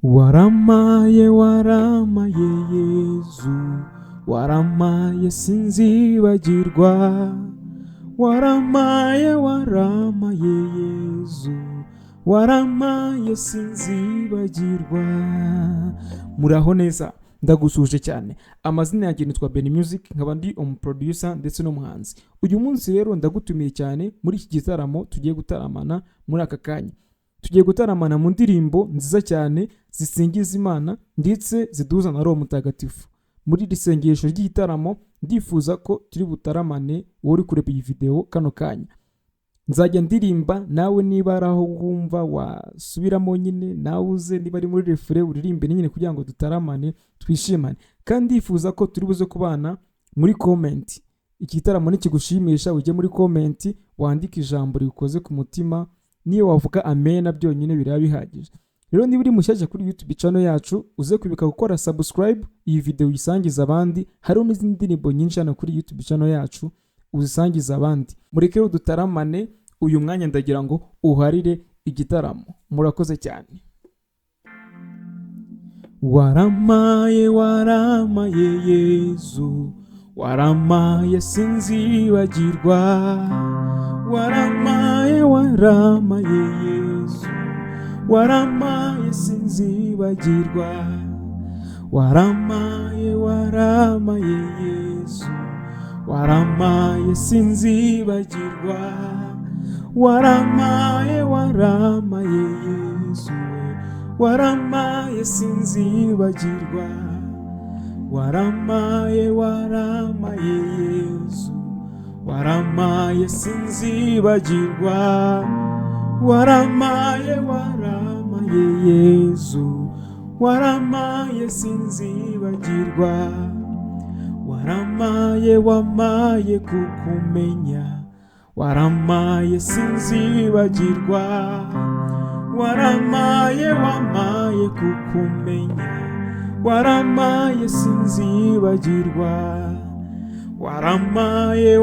Waramaye Yezu, waramaye sinzibagirwa. Waramaye Yezu, waramaye sinzibagirwa. Muraho neza, ndagusuje cyane. Amazina yanjye nitwa Benny Music, nkaba ndi umuproducer ndetse n'umuhanzi. Uyu munsi rero ndagutumiye cyane muri iki gitaramo tugiye gutaramana muri aka kanya. Tugiye gutaramana mu ndirimbo nziza cyane zisingiza Imana ndetse ziduza na Roho Mutagatifu. Muri iri sengesho ry'igitaramo ndifuza ko turi butaramane wowe uri kureba iyi video kano kanya. Nzajya ndirimba nawe niba araho wumva wasubiramo nyine, nawe uze niba ari muri refure uririmbe nyine kugira ngo dutaramane twishimane. Kandi ndifuza ko turi buze kubana muri comment. Iki gitaramo nikigushimisha ujye muri comment wandike ijambo rikoze ku mutima, niyo wavuga amen byonyine biraba bihagije. Rero niba uri mushyashya kuri YouTube channel yacu uze kwibika gukora subscribe, iyi video uyisangiza abandi. Hari n'izindi ndirimbo nyinshi hano kuri YouTube channel yacu uzisangiza abandi. Mureke rero dutaramane uyu mwanya, ndagira ngo uharire igitaramo. Murakoze cyane. Waramaye Yezu, waramaye sinzibagirwa. Waramaye Yezu, waramaye sinzibagirwa. Waramaye Yezu, waramaye sinzibagirwa. Waramaye Yezu, waramaye sinzibagirwa. Waramaye Yezu, waramaye sinzibagirwa. Waramaye Yezu, waramaye sinzibagirwa. Waramaye kukumenya, waramaye sinzibagirwa. Waramaye kukumenya, waramaye sinzibagirwa. Waramaye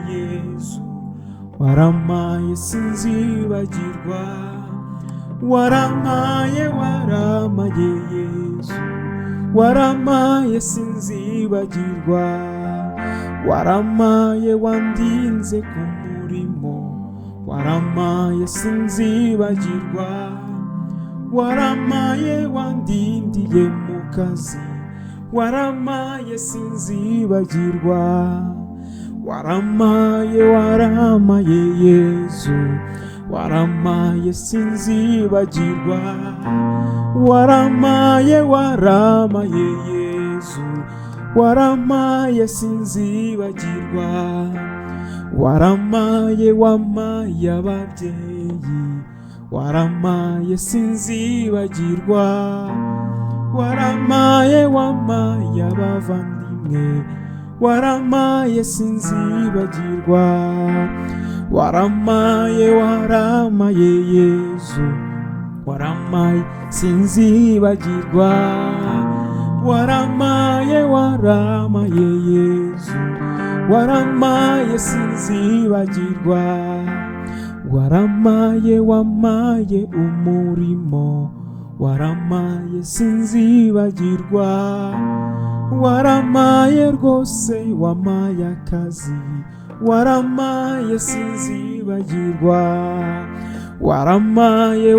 Yezu, waramaye sinzibagirwa. Waramaye Yezu, waramaye sinzibagirwa. Waramaye wandinze ku murimo, waramaye sinzibagirwa. Waramaye wandindiye mu kazi, waramaye sinzibagirwa. Waramaye Yezu, waramaye sinzibagirwa. Waramaye Yezu, waramaye sinzibagirwa. Waramaye ababyeyi, waramaye sinzibagirwa. Waramaye abavandimwe, waramaye sinzibagirwa. Waramaye Yezu, waramaye sinzibagirwa. Waramaye Yezu, waramaye sinzibagirwa. Waramaye umurimo, waramaye sinzibagirwa. Waramaye rwose wamaye akazi, waramaye sinzibagirwa. Waramaye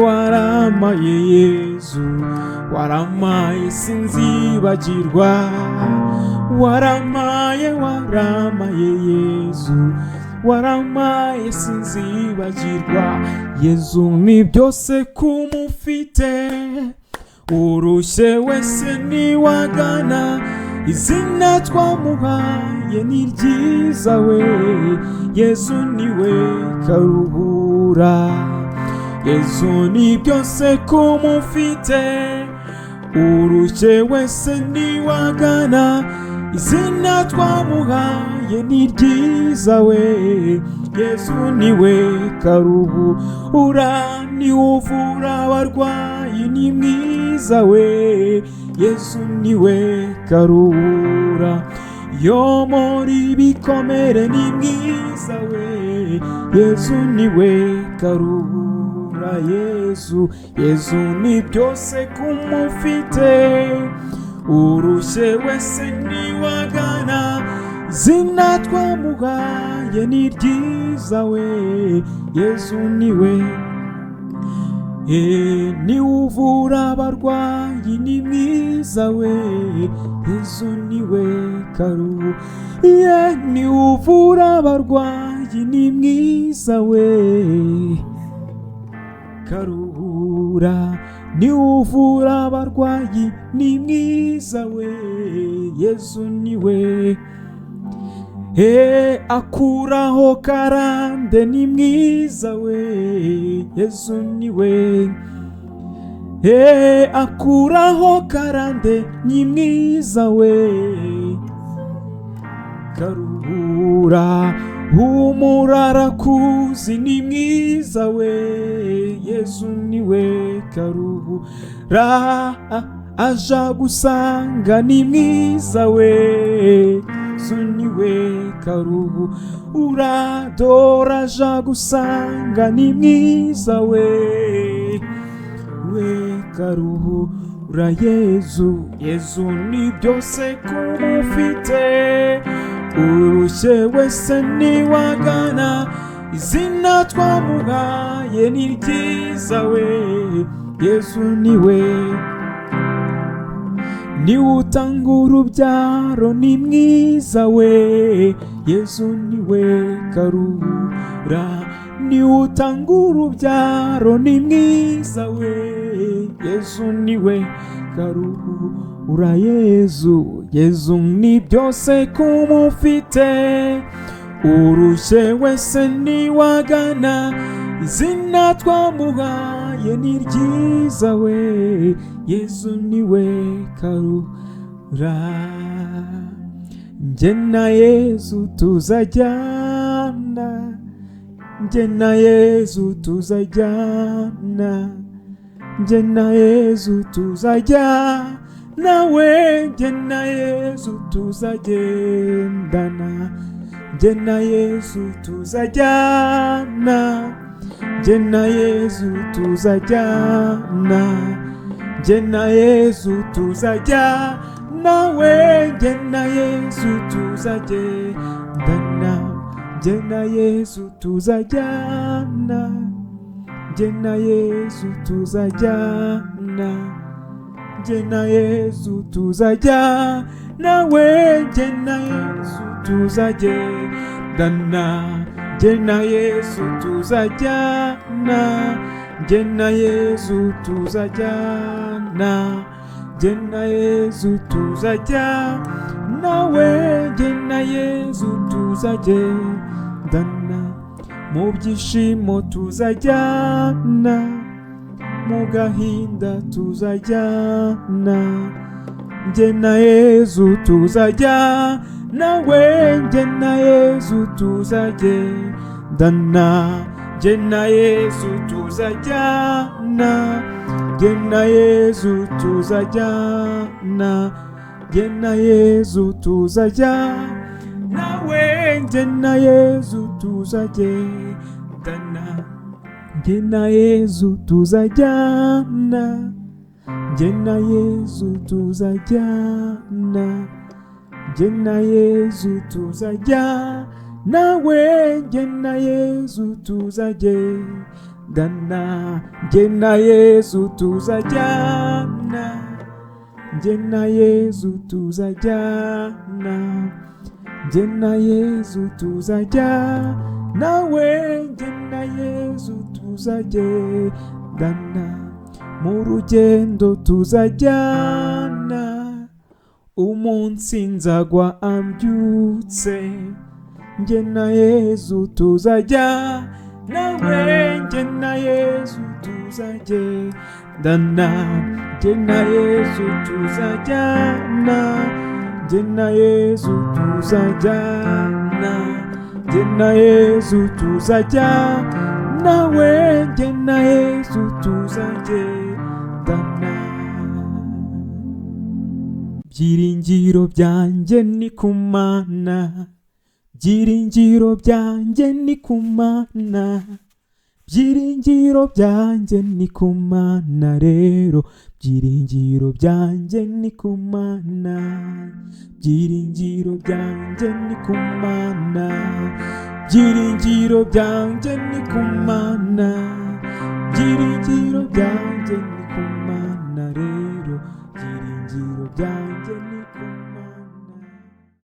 Yezu, waramaye sinzibagirwa. Waramaye Yezu, waramaye sinzibagirwa. Yezu ni byose kumufite, urushye wese niwagana. Izina twamuhaye ni ryiza we, Yezu niwe karuhura. Yezu ni byose kumufite, urushye wese niwagana. Izina twamuhaye ni ryiza we, Yezu niwe karuhura. Ni uvura abarwayi ni mwiza we, Yezu niwe karuhura. Yo muri bikomere ni mwiza we, Yezu niwe karuhura. ura Yesu. Yesu ni byose kumufite, urushye wese niwagana, izina twamuhaye ni ryiza we. Yesu niwe ni uvura abarwayi ni mwiza we. Yesu niwe karuhura, ni uvura abarwayi ni mwiza we. Karuhura ni uvura abarwayi ni mwiza we. Yesu niwe akuraho karande ni mwiza we. Yesu niwe akuraho karande ni mwiza we. Karuhura humura arakuzi ni mwiza we. Yesu niwe karuhura aja gusanga ni mwiza we. Yesu niwe karuhura dora aja gusanga ni mwiza we. We karuhura Yesu. Yesu ni byose kumufite, urushye wese niwagana, izina twamuhaye ni ryiza we. Yesu niwe utanga urubyaro ni mwiza we. Yesu niwe karuhura utanga urubyaro ni mwiza we. Yesu niwe karuhura Yesu. Yesu ni byose kumufite, urushye wese niwagana, izina twamuhaye ni ryiza we. Yesu niwe karuhura. Njye na Yesu tuzajyana, njye na Yesu tuzajyana, njye na Yesu tuzajyana we. Njye na Yesu tuzagendana, njye na Yesu tuzajyana, njye na Yesu tuzajyana, njye na Yesu tuzajyana we. Njye na Yesu tuzagendana, njye na Yesu tuzajyana, njye na Yesu tuzajyana, njye na Yesu tuzajyana we. Njye na Yesu tuzagendana, njye na Yesu tuzajyana, njye na Yesu tuzajyana, njye na Yesu tuzajyana we. Njye na Yesu tuzagendana, mu byishimo tuzajyana, mu gahinda tuzajyana, njye na Yesu tuzajyana we. Njye na Yesu tuzagendana, njye na Yesu tuzajyana, njye na Yesu tuzajyana, njye na Yesu tuzajyana we. Njye na Yesu tuzagendana, njye na Yesu tuzajyana, njye na Yesu tuzajyana, njye na Yesu tuzajyana we. Njye na Yesu tuzagendana, njye na Yesu tuzajyana, njye na Yesu tuzajyana, njye na Yesu tuzajyana we. Njye na Yesu tuzagendana, mu rugendo tuzajyana, umunsi nzagwa ambyutse, njye na Yesu tuzajyana we. Njye na Yesu tuzagendana, njye na Yesu tuzajyana, njye na Yesu tuzajyana, njye na Yesu tuzajyana we. Njye na Yesu tuzagendana. Byiringiro byanjye ni ku Mana, byiringiro byanjye ni ku Mana, byiringiro byanjye ni ku Mana rero, byiringiro byanjye ni ku Mana, byiringiro byanjye ni ku Mana, byiringiro byanjye ni ku Mana, byiringiro byanjye ni ku Mana rero, byiringiro byanjye ni